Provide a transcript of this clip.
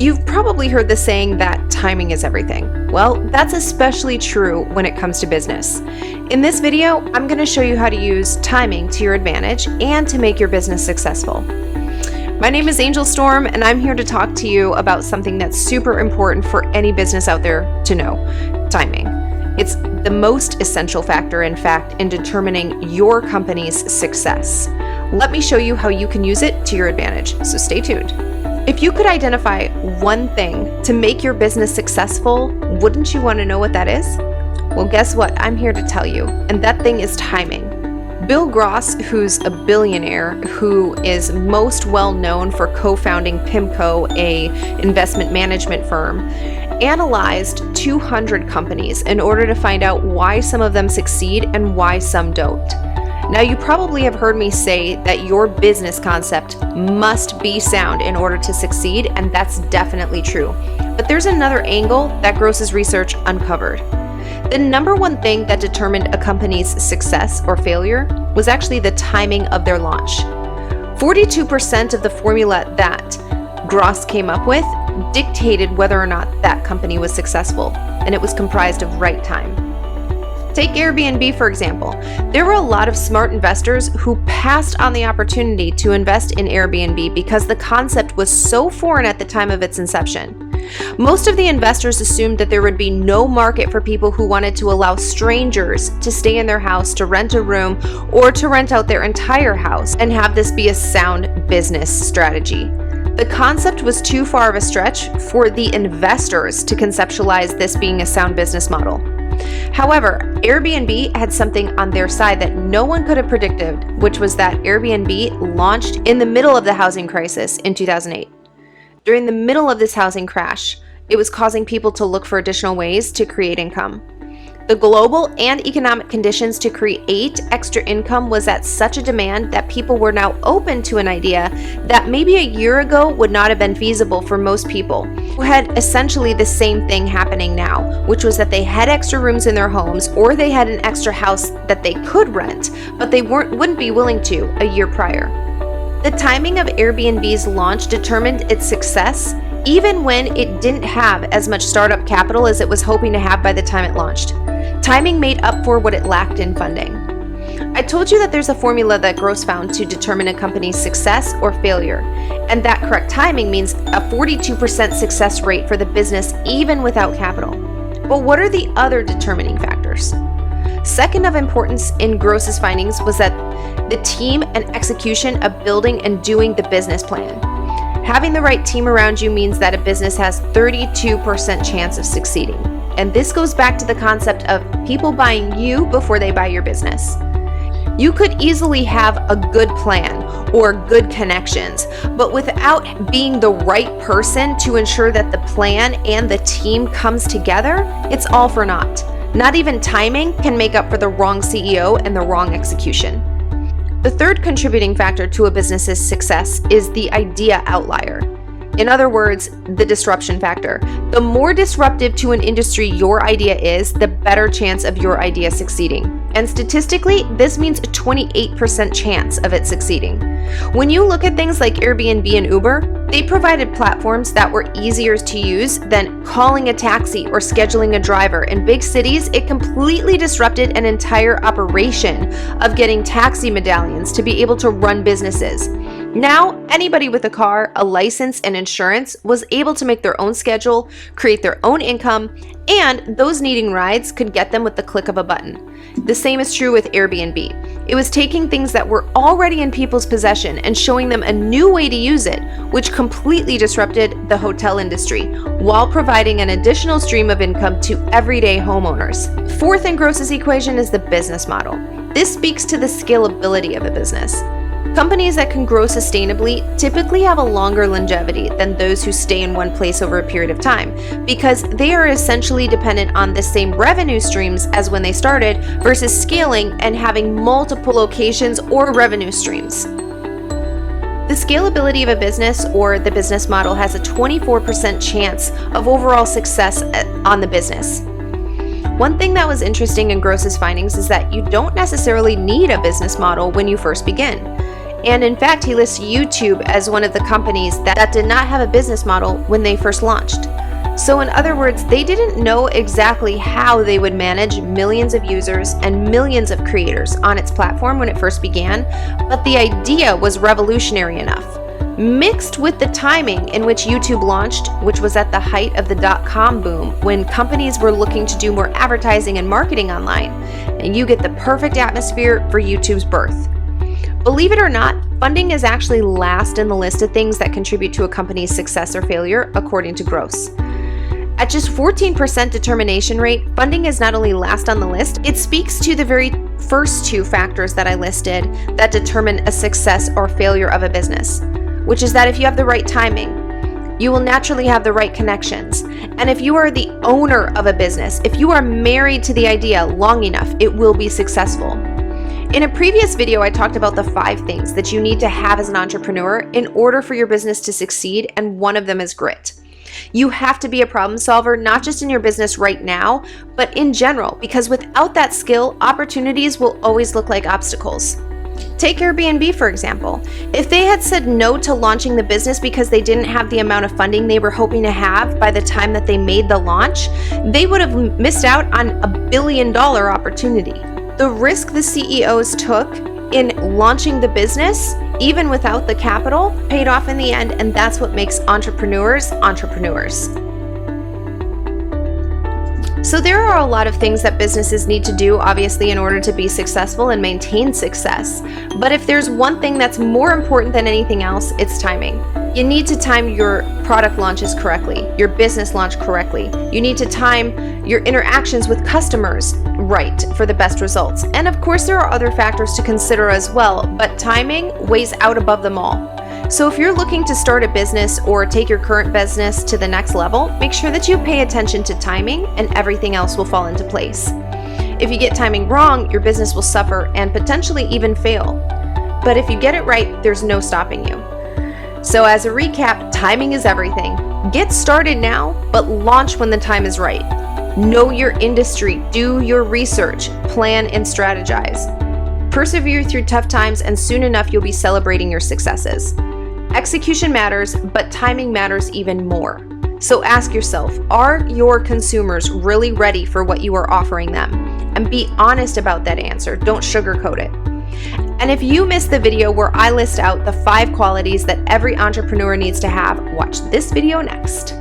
You've probably heard the saying that timing is everything. Well, that's especially true when it comes to business. In this video, I'm going to show you how to use timing to your advantage and to make your business successful. My name is Angel Storm, and I'm here to talk to you about something that's super important for any business out there to know: timing. It's the most essential factor, in fact, in determining your company's success. Let me show you how you can use it to your advantage, so stay tuned. If you could identify one thing to make your business successful, wouldn't you want to know what that is? Well, guess what? I'm here to tell you, and that thing is timing. Bill Gross, who's a billionaire who is most well known for co-founding PIMCO, a investment management firm, analyzed 200 companies in order to find out why some of them succeed and why some don't. Now, you probably have heard me say that your business concept must be sound in order to succeed, and that's definitely true. But there's another angle that Gross's research uncovered. The number one thing that determined a company's success or failure was actually the timing of their launch. 42% of the formula that Gross came up with dictated whether or not that company was successful, and it was comprised of right time. Take Airbnb, for example. There were a lot of smart investors who passed on the opportunity to invest in Airbnb because the concept was so foreign at the time of its inception. Most of the investors assumed that there would be no market for people who wanted to allow strangers to stay in their house, to rent a room, or to rent out their entire house and have this be a sound business strategy. The concept was too far of a stretch for the investors to conceptualize this being a sound business model. However, Airbnb had something on their side that no one could have predicted, which was that Airbnb launched in the middle of the housing crisis in 2008. During the middle of this housing crash, it was causing people to look for additional ways to create income. The global and economic conditions to create extra income was at such a demand that people were now open to an idea that maybe a year ago would not have been feasible for most people who had essentially the same thing happening now, which was that they had extra rooms in their homes, or they had an extra house that they could rent, but they wouldn't be willing to a year prior. The timing of Airbnb's launch determined its success, even when it didn't have as much startup capital as it was hoping to have by the time it launched. Timing made up for what it lacked in funding. I told you that there's a formula that Gross found to determine a company's success or failure, and that correct timing means a 42% success rate for the business even without capital. But what are the other determining factors? Second of importance in Gross's findings was that the team and execution of building and doing the business plan. Having the right team around you means that a business has 32% chance of succeeding. And this goes back to the concept of people buying you before they buy your business. You could easily have a good plan or good connections, but without being the right person to ensure that the plan and the team comes together, it's all for naught. Not even timing can make up for the wrong CEO and the wrong execution. The third contributing factor to a business's success is the idea outlier. In other words, the disruption factor. The more disruptive to an industry your idea is, the better chance of your idea succeeding. And statistically, this means a 28% chance of it succeeding. When you look at things like Airbnb and Uber, they provided platforms that were easier to use than calling a taxi or scheduling a driver. In big cities, it completely disrupted an entire operation of getting taxi medallions to be able to run businesses. Now, anybody with a car, a license, and insurance was able to make their own schedule, create their own income, and those needing rides could get them with the click of a button. The same is true with Airbnb. It was taking things that were already in people's possession and showing them a new way to use it, which completely disrupted the hotel industry, while providing an additional stream of income to everyday homeowners. Fourth in Gross's equation is the business model. This speaks to the scalability of a business. Companies that can grow sustainably typically have a longer longevity than those who stay in one place over a period of time, because they are essentially dependent on the same revenue streams as when they started versus scaling and having multiple locations or revenue streams. The scalability of a business or the business model has a 24% chance of overall success on the business. One thing that was interesting in Gross's findings is that you don't necessarily need a business model when you first begin. And in fact, he lists YouTube as one of the companies that did not have a business model when they first launched. So in other words, they didn't know exactly how they would manage millions of users and millions of creators on its platform when it first began, but the idea was revolutionary enough. Mixed with the timing in which YouTube launched, which was at the height of the .com boom, when companies were looking to do more advertising and marketing online, and you get the perfect atmosphere for YouTube's birth. Believe it or not, funding is actually last in the list of things that contribute to a company's success or failure, according to Gross. At just 14% determination rate, funding is not only last on the list, it speaks to the very first two factors that I listed that determine a success or failure of a business, which is that if you have the right timing, you will naturally have the right connections. And if you are the owner of a business, if you are married to the idea long enough, it will be successful. In a previous video, I talked about the 5 things that you need to have as an entrepreneur in order for your business to succeed, and one of them is grit. You have to be a problem solver, not just in your business right now, but in general, because without that skill, opportunities will always look like obstacles. Take Airbnb, for example. If they had said no to launching the business because they didn't have the amount of funding they were hoping to have by the time that they made the launch, they would have missed out on a $1 billion opportunity. The risk the CEOs took in launching the business, even without the capital, paid off in the end, and that's what makes entrepreneurs entrepreneurs. So there are a lot of things that businesses need to do, obviously, in order to be successful and maintain success. But if there's one thing that's more important than anything else, it's timing. You need to time your product launches correctly, your business launch correctly. You need to time your interactions with customers right for the best results. And of course, there are other factors to consider as well, but timing weighs out above them all. So if you're looking to start a business or take your current business to the next level, make sure that you pay attention to timing and everything else will fall into place. If you get timing wrong, your business will suffer and potentially even fail. But if you get it right, there's no stopping you. So as a recap, timing is everything. Get started now, but launch when the time is right. Know your industry, do your research, plan and strategize. Persevere through tough times, and soon enough you'll be celebrating your successes. Execution matters, but timing matters even more. So ask yourself, are your consumers really ready for what you are offering them? And be honest about that answer. Don't sugarcoat it. And if you missed the video where I list out the 5 qualities that every entrepreneur needs to have, watch this video next.